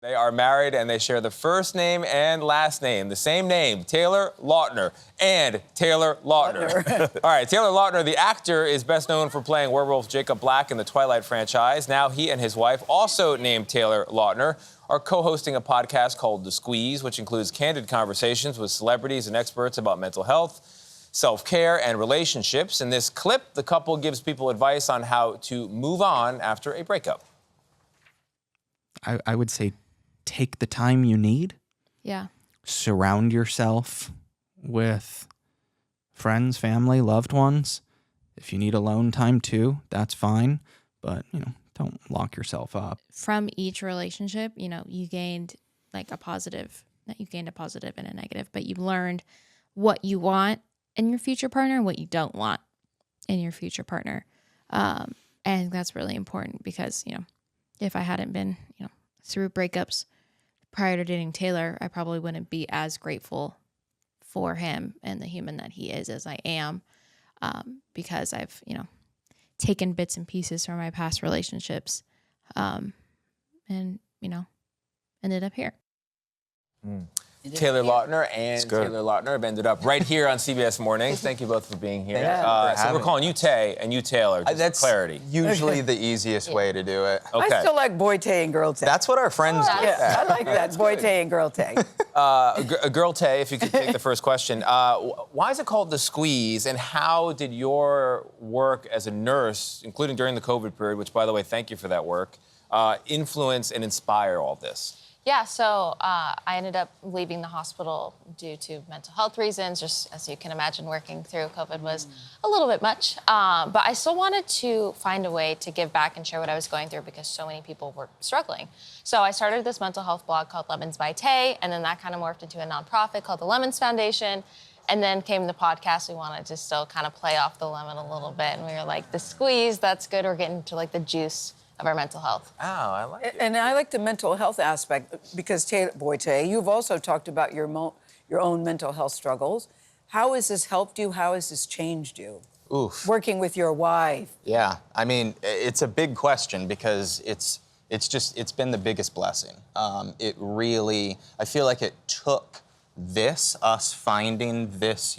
They are married and they share the first name and last name, the same name, Taylor Lautner and Taylor Lautner. All right, Taylor Lautner, the actor, is best known for playing werewolf Jacob Black in the Twilight franchise. Now he and his wife, also named Taylor Lautner, are co-hosting a podcast called The Squeeze, which includes candid conversations with celebrities and experts about mental health, self-care, and relationships. In this clip, the couple gives people advice on how to move on after a breakup. I would say take the time you need. Yeah. Surround yourself with friends, family, loved ones. If you need alone time too, that's fine. But, don't lock yourself up. From each relationship, you gained a positive and a negative, but you learned what you want in your future partner and what you don't want in your future partner. And that's really important because, if I hadn't been, through breakups prior to dating Taylor, I probably wouldn't be as grateful for him and the human that he is as I am, because I've, taken bits and pieces from my past relationships, and, ended up here. Taylor Lautner and Taylor Lautner have ended up right here on CBS Mornings. Thank you both for being here. So we're calling you Tay and you Taylor, just that's for clarity. Usually the easiest way to do it. Okay. I still like Boy Tay and Girl Tay. That's what our friends do. Yeah, I like that, Boy Tay and Girl Tay. Girl Tay, if you could take the first question. Why is it called The Squeeze, and how did your work as a nurse, including during the COVID period, which, by the way, thank you for that work, influence and inspire all this? Yeah, so I ended up leaving the hospital due to mental health reasons. Just as you can imagine, working through COVID was a little bit much. But I still wanted to find a way to give back and share what I was going through because so many people were struggling. So I started this mental health blog called Lemons by Tay, and then that kind of morphed into a nonprofit called the Lemons Foundation. And then came the podcast. We wanted to still kind of play off the lemon a little bit. And we were like, the squeeze, that's good. We're getting to the juice of our mental health. Oh, I like it. And I like the mental health aspect because, Boy Tay, you've also talked about your own mental health struggles. How has this helped you? How has this changed you? Oof. Working with your wife. Yeah, I mean, it's a big question because it's been the biggest blessing. It really, I feel like it took us finding this,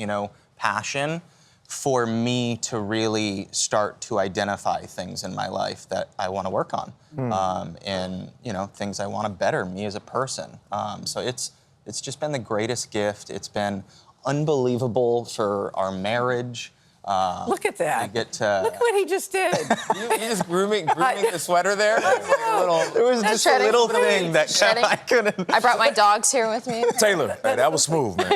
passion for me to really start to identify things in my life that I want to work on, and things I want to better me as a person. So it's just been the greatest gift. It's been unbelievable for our marriage. Look at that. Look what he just did. You just grooming the sweater there? It was just a little thing that I couldn't. I brought my dogs here with me. Taylor, hey, that was smooth, man.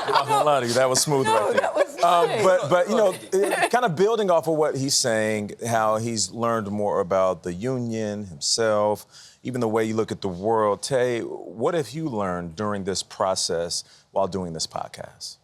I'm not gonna lie to you, that was smooth right there. That was nice. But kind of building off of what he's saying, how he's learned more about the union, himself, even the way you look at the world. Tay, what have you learned during this process while doing this podcast?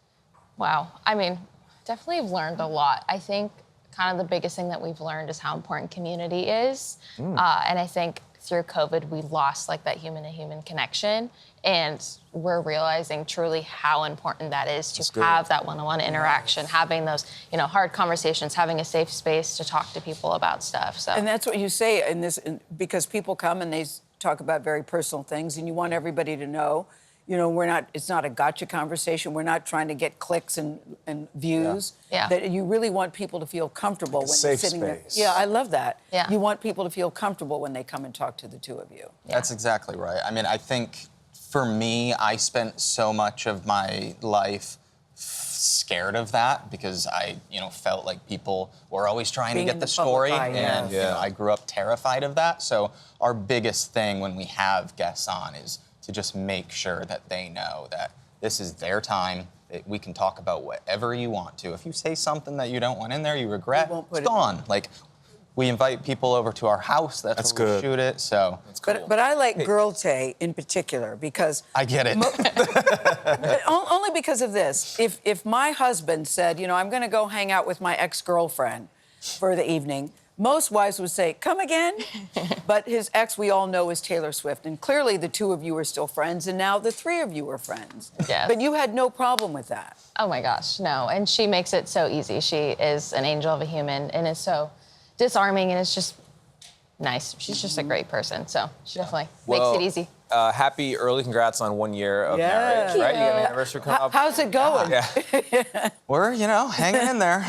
Wow. I mean, definitely have learned a lot. I think kind of the biggest thing that we've learned is how important community is. And I think through COVID, we lost that human-to-human connection. And we're realizing truly how important that is to have that one-on-one interaction, having those, hard conversations, having a safe space to talk to people about stuff. So. And that's what you say in this, because people come and they talk about very personal things, and you want everybody to know, it's not a gotcha conversation. We're not trying to get clicks and views. Yeah. That you really want people to feel comfortable when they're sitting there. Yeah, I love that. Yeah. You want people to feel comfortable when they come and talk to the two of you. Yeah. That's exactly right. I mean, I think for me, I spent so much of my life scared of that because I, felt like people were always trying to get the story, and I grew up terrified of that. So our biggest thing when we have guests on is to just make sure that they know that this is their time, that we can talk about whatever you want to. If you say something that you don't want in there, you regret, it's gone. We invite people over to our house. That's where we shoot it. So that's cool. But I like Girl Tay in particular because I get it. Only because of this. If my husband said, I'm going to go hang out with my ex-girlfriend for the evening, most wives would say, come again? But his ex, we all know, is Taylor Swift. And clearly the two of you are still friends, and now the three of you are friends. Yes. But you had no problem with that. Oh, my gosh, no. And she makes it so easy. She is an angel of a human and is so disarming, and it's just nice. She's just a great person, so she definitely Well, makes it easy. Happy early congrats on 1 year of Yeah. marriage, right? You got an anniversary coming up. How's it going? Yeah. We're, hanging in there.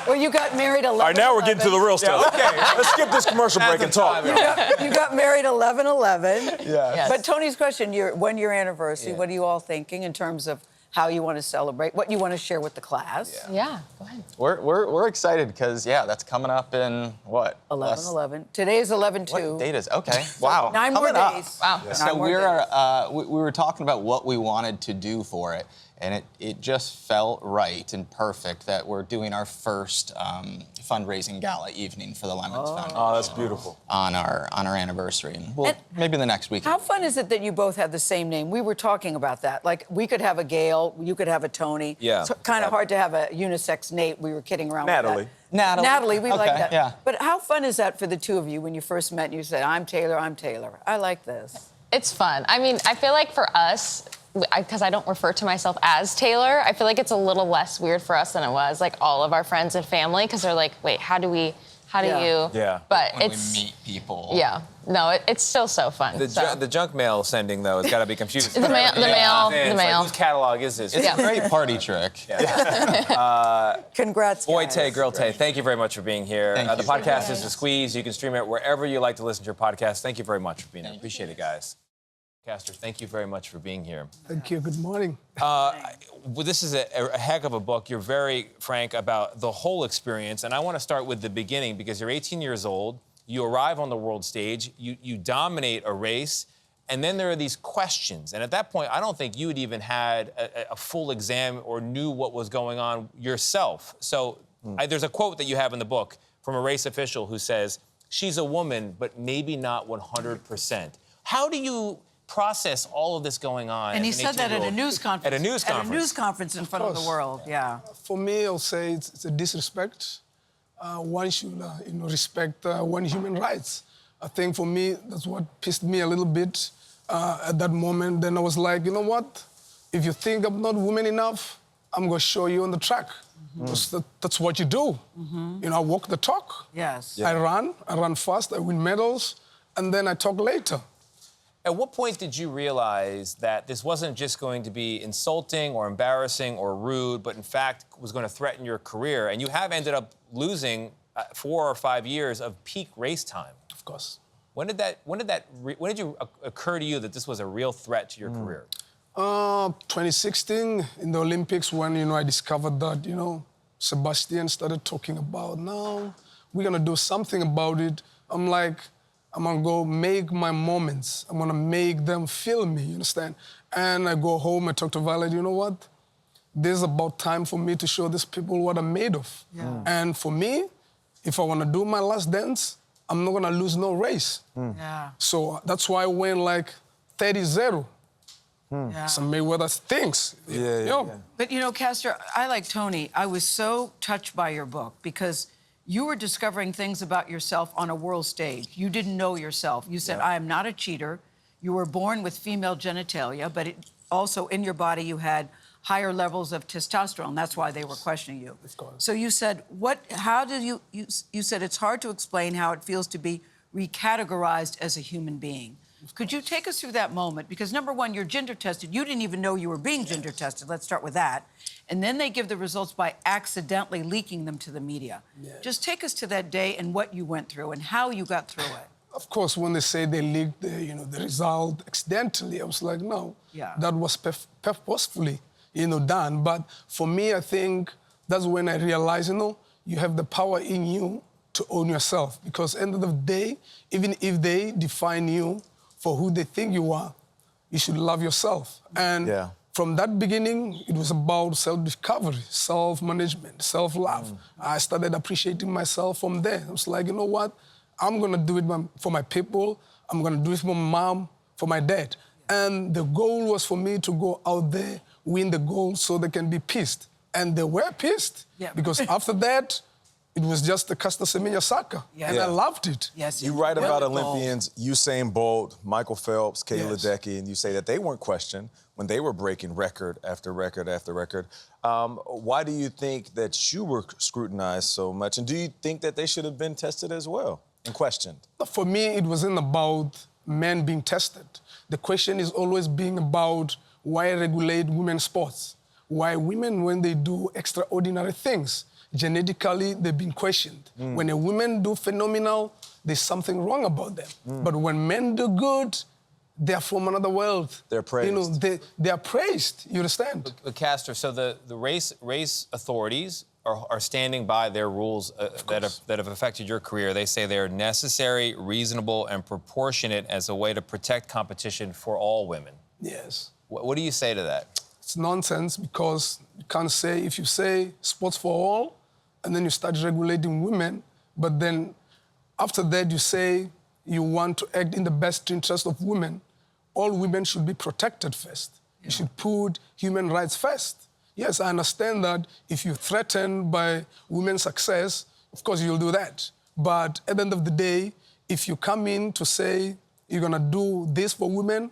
Well, you got married 11. All right, now we're getting to the real stuff. Okay. Let's skip this commercial break and talk. You got married 11/11. Yeah. Yes. But Tony's question, your 1 year anniversary, Yeah. what are you all thinking in terms of how you want to celebrate, what you want to share with the class? Yeah, go ahead. We're excited because that's coming up in what? 11/11. Today is 11/2. What date is? Okay. Wow. 9 more coming up. days. Wow. Nine So more we days. were talking about what we wanted to do for it, and it just felt right and perfect that we're doing our first fundraising gala evening for the Lemons Foundation. Oh, that's beautiful. On our anniversary, and maybe the next week. How fun is it that you both have the same name? We were talking about that. Like, we could have a Gayle, you could have a Tony. Yeah. It's kind of hard to have a unisex Nate. We were kidding around Natalie. with that. Natalie, we like Okay, that. yeah. But how fun is that for the two of you when you first met and you said, I'm Taylor, I'm Taylor. I like this. It's fun. I mean, I feel like for us, because I don't refer to myself as Taylor, I feel like it's a little less weird for us than it was, like all of our friends and family, because they're like, wait, how do you? Yeah. But when it's, we meet people. yeah, no, it's still so fun. The junk mail sending, though, has got to be confusing. The mail- It's like, whose catalog is this? It's a great party trick. Congrats, Boy, guys. Tay, girl, Tay, thank you very much for being here. Thank The you. podcast is The Squeeze. You can stream it wherever you like to listen to your podcast. Thank you very much for being here. Appreciate it, guys. Caster, thank you very much for being here. Thank you. Good morning. Well, this is a heck of a book. You're very frank about the whole experience, and I want to start with the beginning because you're 18 years old. You arrive on the world stage. You dominate a race, and then there are these questions. And at that point, I don't think you had even had a full exam or knew what was going on yourself. So there's a quote that you have in the book from a race official who says, "She's a woman, but maybe not 100%." How do you process all of this going on? And he as an said that at a 18-year-old? news conference. At a news conference. At a news conference in front of the course. world, yeah. For me, I'll say it's a disrespect. One should, respect one human rights. I think for me, that's what pissed me a little bit at that moment. Then I was like, you know what? If you think I'm not woman enough, I'm gonna show you on the track. Because that's what you do. I walk the talk. Yes. I run fast, I win medals, and then I talk later. At what point did you realize that this wasn't just going to be insulting or embarrassing or rude, but in fact was going to threaten your career? And you have ended up losing 4 or 5 years of peak race time. Of course. When did it occur to you that this was a real threat to your career? 2016 in the Olympics when, I discovered that, Sebastian started talking about, now we're gonna do something about it. I'm like, I'm gonna go make my moments. I'm gonna make them feel me, you understand? And I go home, I talk to Violet, you know what? This is about time for me to show these people what I'm made of. Yeah. And for me, if I wanna do my last dance, I'm not gonna lose no race. Yeah. So that's why I went like 30-0. Yeah. Some Mayweather things. Yeah. But Caster, I like Tony. I was so touched by your book because you were discovering things about yourself on a world stage. You didn't know yourself. You said, I am not a cheater. You were born with female genitalia, but also in your body you had higher levels of testosterone. That's why they were questioning you. Of course. So you said, how did you said it's hard to explain how it feels to be recategorized as a human being. Could you take us through that moment? Because number one, you're gender tested. You didn't even know you were being gender tested. Let's start with that. And then they give the results by accidentally leaking them to the media. Yeah. Just take us to that day and what you went through and how you got through it. Of course, when they say they leaked the result accidentally, I was like, no, that was purposefully, done. But for me, I think that's when I realized, you have the power in you to own yourself. Because end of the day, even if they define you for who they think you are, you should love yourself. And from that beginning, it was about self-discovery, self-management, self-love. I started appreciating myself from there. I was like, you know what? I'm gonna do it for my people. I'm gonna do it for my mom, for my dad. And the goal was for me to go out there, win the gold so they can be pissed. And they were pissed. Yeah. Because after that, it was just the Caster Semenya soccer. Yeah. And I loved it. Yes, You write about Really cool. Olympians Usain Bolt, Michael Phelps, Kayla Yes. Ledecky, and you say that they weren't questioned when they were breaking record after record after record. Why do you think that you were scrutinized so much? And do you think that they should have been tested as well? and questioned? For me, it wasn't about men being tested. The question is always being about why regulate women's sports? Why women, when they do extraordinary things, genetically, they've been questioned. When a woman do phenomenal, there's something wrong about them. But when men do good, they're from another world. They're praised. You know, they are praised, you understand? But Caster, so the race authorities are standing by their rules that have affected your career. They say they're necessary, reasonable, and proportionate as a way to protect competition for all women. Yes. What do you say to that? It's nonsense because you can't say, if you say sports for all, and then you start regulating women, but then after that you say you want to act in the best interest of women, all women should be protected first. You should put human rights first. Yes, I understand that if you're threatened by women's success, of course you'll do that. But at the end of the day, if you come in to say you're gonna do this for women,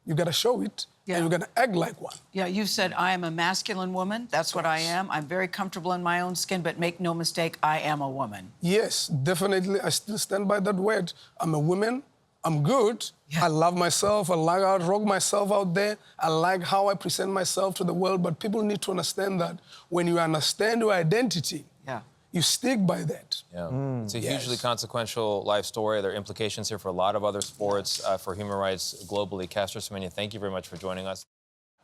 you gotta show it. Yeah. And you're gonna act like one. Yeah, you said I am a masculine woman. That's what I am. I'm very comfortable in my own skin, but make no mistake, I am a woman. Yes, definitely. I still stand by that word. I'm a woman. I'm good. Yeah. I love myself. I like how I rock myself out there. I like how I present myself to the world. But people need to understand that when you understand your identity, you stick by that. Yeah. It's a hugely consequential life story. There are implications here for a lot of other sports, for human rights globally. Caster Semenya, thank you very much for joining us.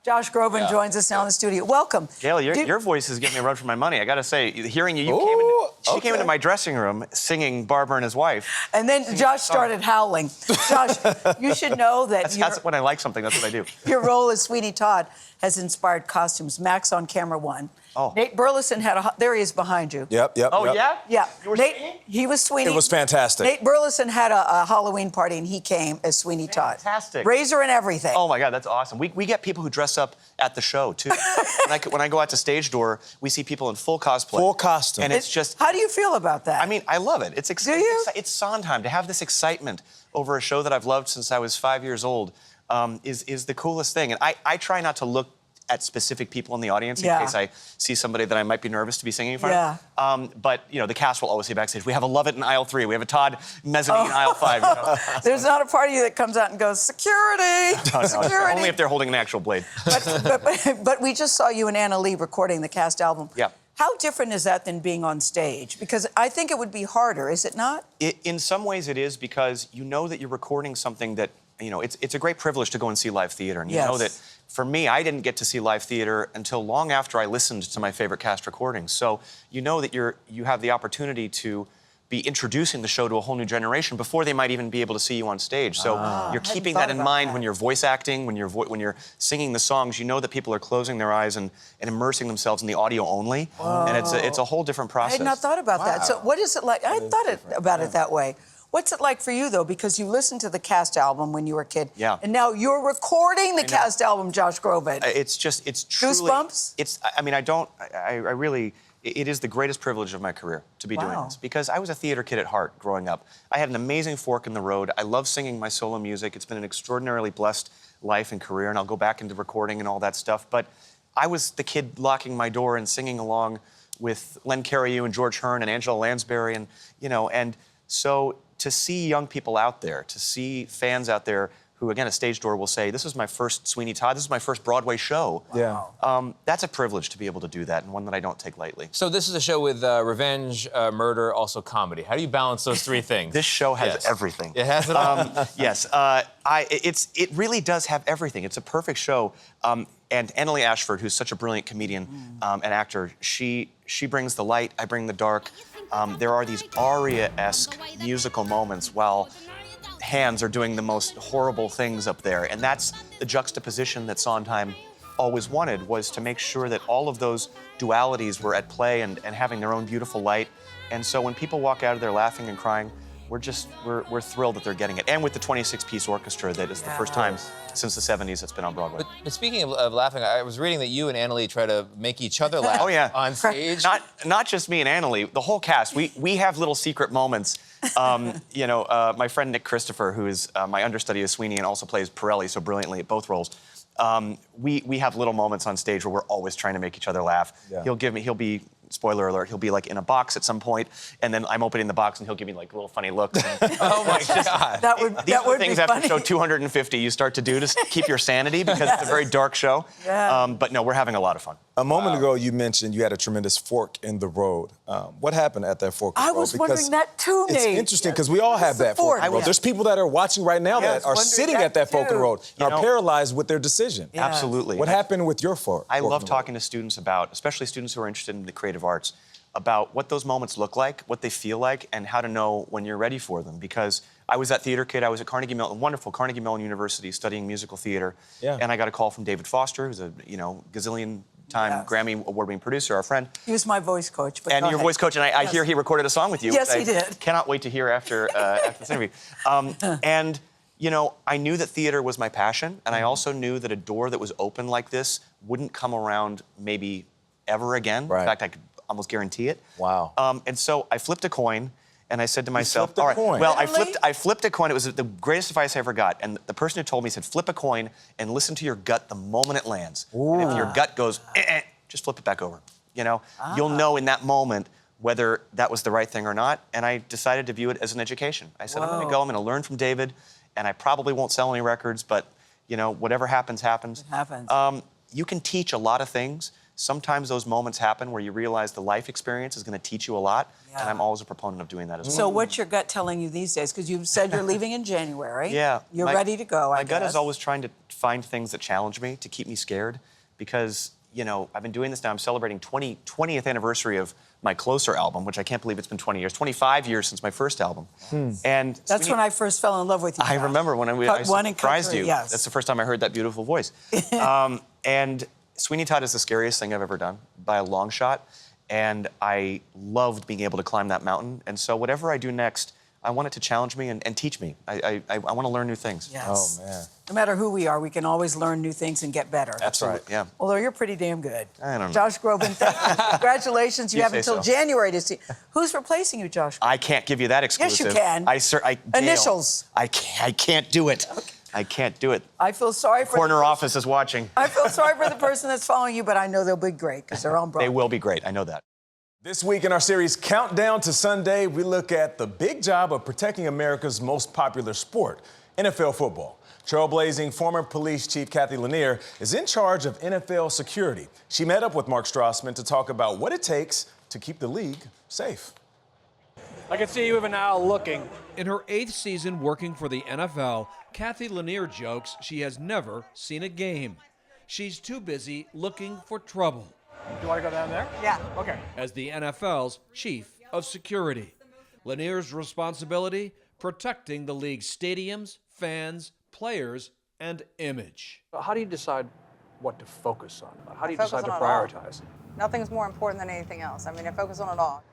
Josh Groban joins us now in the studio. Welcome. Gayle, your voice is giving me a run for my money. I got to say, hearing you, she came into my dressing room singing Barbara and His Wife. And then Josh started howling. Josh, you should know that That's when I like something, that's what I do. your role as Sweeney Todd has inspired costumes. Max on camera 1. Oh. Nate Burleson had there he is behind you. Yep. Oh, yeah? Yeah. You were Nate, Sweeney? he was Sweeney. It was fantastic. Nate Burleson had a Halloween party and he came as Sweeney Todd. Fantastic. Razor and everything. Oh, my God, that's awesome. We get people who dress up at the show, too. when I go out to Stage Door, we see people in full cosplay. Full costume. And it's just... How do you feel about that? I mean, I love it. Do you? It's Sondheim. To have this excitement over a show that I've loved since I was 5 years old is the coolest thing. And I try not to look at specific people in the audience in case I see somebody that I might be nervous to be singing in front of. But, you know, the cast will always say backstage, we have a Lovett in aisle 3, we have a Todd mezzanine in aisle 5. You know? There's not a part of you that comes out and goes, security, security. Only if they're holding an actual blade. But we just saw you and Anna Lee recording the cast album. Yeah. How different is that than being on stage? Because I think it would be harder, is it not? In some ways it is, because you know that you're recording something that, you know, it's a great privilege to go and see live theater. And you know that, for me, I didn't get to see live theater until long after I listened to my favorite cast recordings. So you know that you have the opportunity to be introducing the show to a whole new generation before they might even be able to see you on stage. So you're keeping that in mind when you're voice acting, when you're singing the songs. You know that people are closing their eyes and immersing themselves in the audio only. And it's a whole different process. I had not thought about that. So what is it like? I hadn't thought about it that way. What's it like for you, though? Because you listened to the cast album when you were a kid. Yeah. And now you're recording the cast album, Josh Groban. It's truly... Goosebumps? I mean, I really... It is the greatest privilege of my career to be doing this, because I was a theater kid at heart growing up. I had an amazing fork in the road. I love singing my solo music. It's been an extraordinarily blessed life and career, and I'll go back into recording and all that stuff. But I was the kid locking my door and singing along with Len Cariou and George Hearn and Angela Lansbury, and, you know, and so to see young people out there, to see fans out there who, again, at Stage Door will say, this is my first Sweeney Todd, this is my first Broadway show. Yeah. That's a privilege to be able to do that, and one that I don't take lightly. So this is a show with revenge, murder, also comedy. How do you balance those three things? This show has everything. It has it all? Yes. It really does have everything. It's a perfect show. And Annalee Ashford, who's such a brilliant comedian and actor, she brings the light, I bring the dark. There are these aria-esque musical moments while hands are doing the most horrible things up there. And that's the juxtaposition that Sondheim always wanted, was to make sure that all of those dualities were at play and having their own beautiful light. And so when people walk out of there laughing and crying, we're thrilled that they're getting it. And with the 26-piece orchestra, that is the first time since the 70s it's been on Broadway. But speaking of laughing, I was reading that you and Annalee try to make each other laugh on stage. Not just me and Annalee, the whole cast. We have little secret moments. You know, my friend Nick Christopher, who is my understudy as Sweeney and also plays Pirelli so brilliantly at both roles, we have little moments on stage where we're always trying to make each other laugh. Yeah. He'll be spoiler alert, he'll be like in a box at some point, and then I'm opening the box and he'll give me like little funny looks. Oh my God. That would These that are would things be after funny. show 250 you start to do to keep your sanity because it's a very dark show. Yeah. But no, we're having a lot of fun. A moment ago, you mentioned you had a tremendous fork in the road. What happened at that fork in the road? I was Because wondering that too, it's Nate. interesting because we all have that fork in the road. Yeah. There's people that are watching right now that are wondering sitting that at that fork in the too. road and are paralyzed with their decision. Yeah. Absolutely. What happened with your fork? I fork love in the road? talking to students about, especially students who are interested in the creative arts, about what those moments look like, what they feel like, and how to know when you're ready for them. Because I was that theater kid. I was at Carnegie Mellon, wonderful Carnegie Mellon University, studying musical theater. Yeah. And I got a call from David Foster, who's a gazillion-time Grammy Award-winning producer, our friend. He was my voice coach. But And go your ahead. voice coach, and I hear he recorded a song with you. Yes, which he did. I cannot wait to hear after this interview. And I knew that theater was my passion, and I also knew that a door that was open like this wouldn't come around maybe ever again. Right. In fact, I could almost guarantee it. Wow. And so I flipped a coin, and I said to myself, flipped a all right, coin? well, Really? I flipped a coin. It was the greatest advice I ever got. And the person who told me said, flip a coin and listen to your gut the moment it lands. And if your gut goes, just flip it back over. You'll know in that moment whether that was the right thing or not. And I decided to view it as an education. I said, I'm going to go, I'm going to learn from David, and I probably won't sell any records, but whatever happens, happens. It happens. You can teach a lot of things. Sometimes those moments happen where you realize the life experience is going to teach you a lot, and I'm always a proponent of doing that as well. So what's your gut telling you these days? Because you've said you're leaving in January. Yeah. You're ready to go, My gut guess. is always trying to find things that challenge me, to keep me scared, because, I've been doing this now. I'm celebrating 20th anniversary of my Closer album, which I can't believe it's been 20 years, 25 years since my first album. And That's when I first fell in love with you. I Josh. remember when I Cut one and cut surprised three, you. Yes. That's the first time I heard that beautiful voice. And Sweeney Todd is the scariest thing I've ever done, by a long shot. And I loved being able to climb that mountain. And so whatever I do next, I want it to challenge me and teach me. I want to learn new things. Yes. Oh, man. No matter who we are, we can always learn new things and get better. Absolutely, yeah. Although you're pretty damn good. I don't know. Josh Groban, thank you. Congratulations. You You have say until so. January to see. Who's replacing you, Josh? I can't give you that exclusive. you can. Gayle, Initials. I can't do it. I can't do it. I feel sorry for Corner office is watching. I feel sorry for the person that's following you, but I know they'll be great because they're on Broadway. They will be great. I know that. This week in our series Countdown to Sunday, we look at the big job of protecting America's most popular sport, NFL football. Trailblazing former police chief Caster Semenya is in charge of NFL security. She met up with Mark Strassman to talk about what it takes to keep the league safe. I can see you even now looking. In her 8th season working for the NFL, Caster Semenya jokes she has never seen a game. She's too busy looking for trouble. Do you want to go down there? Yeah. Okay. As the NFL's chief of security, Semenia's responsibility, protecting the league's stadiums, fans, players, and image. How do you decide what to focus on? How do you Focus decide to on it all. prioritize? Nothing's more important than anything else. I mean, I focus on it all.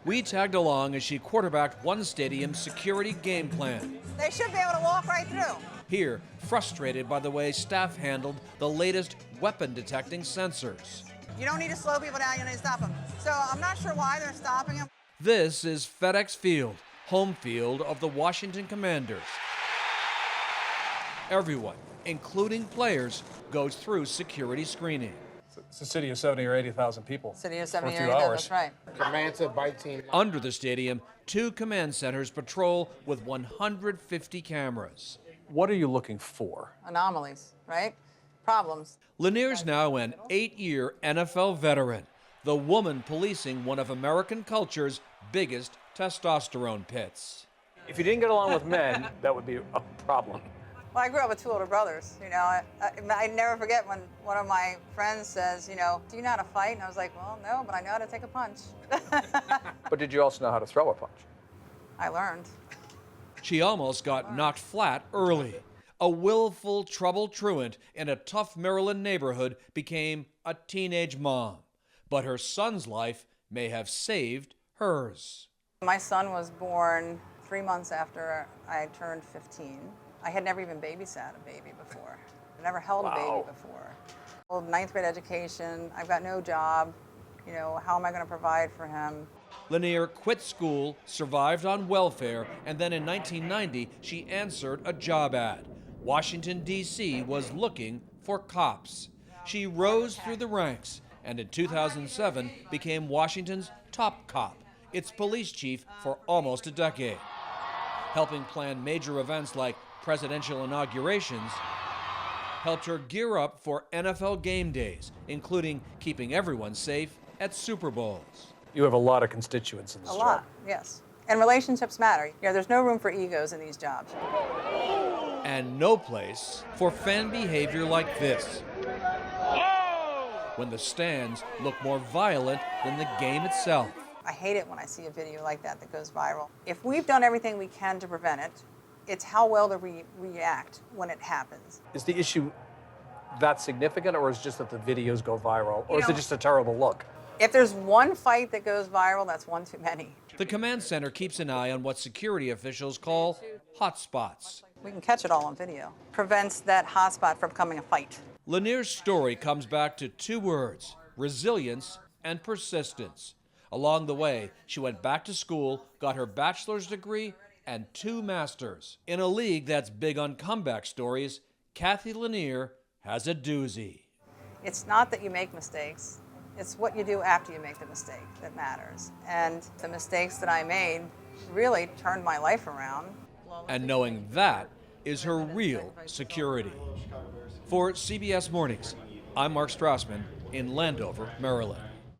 We tagged along as she quarterbacked one stadium's security game plan. They should be able to walk right through. Here, frustrated by the way staff handled the latest weapon-detecting sensors. You don't need to slow people down, you need to stop them. So I'm not sure why they're stopping them. This is FedEx Field, home field of the Washington Commanders. Everyone, including players, goes through security screening. It's a city of 70 or 80,000 people. City of For a 70 few area, hours. that's right. Command to bike team. Under the stadium, 2 command centers patrol with 150 cameras. What are you looking for? Anomalies, right? Problems. Lanier's now an 8-year NFL veteran, the woman policing one of American culture's biggest testosterone pits. If you didn't get along with men, that would be a problem. Well, I grew up with 2 older brothers. I never forget when one of my friends says, do you know how to fight? And I was like, well, no, but I know how to take a punch. But did you also know how to throw a punch? I learned. She almost got knocked flat early. A willful trouble truant in a tough Maryland neighborhood became a teenage mom. But her son's life may have saved hers. My son was born 3 months after I turned 15. I had never even babysat a baby before. I never held a baby before. Well, 9th grade education, I've got no job. How am I going to provide for him? Lanier quit school, survived on welfare, and then in 1990, she answered a job ad. Washington, D.C. was looking for cops. She rose through the ranks and in 2007 became Washington's top cop, its police chief for almost a decade, helping plan major events like presidential inaugurations, helped her gear up for NFL game days, including keeping everyone safe at Super Bowls. You have a lot of constituents in this A job. lot, yes. And relationships matter. You know, there's no room for egos in these jobs. And no place for fan behavior like this, when the stands look more violent than the game itself. I hate it when I see a video like that that goes viral. If we've done everything we can to prevent it, it's how well do we react when it happens. Is the issue that significant, or is it just that the videos go viral, or is it just a terrible look? If there's one fight that goes viral, that's one too many. The command center keeps an eye on what security officials call hotspots. We can catch it all on video. Prevents that hotspot from becoming a fight. Lanier's story comes back to two words: resilience and persistence. Along the way, she went back to school, got her bachelor's degree and 2 masters. In a league that's big on comeback stories, Kathy Lanier has a doozy. It's not that you make mistakes. It's what you do after you make the mistake that matters. And the mistakes that I made really turned my life around. And knowing that is her real security. For CBS Mornings, I'm Mark Strassman in Landover, Maryland.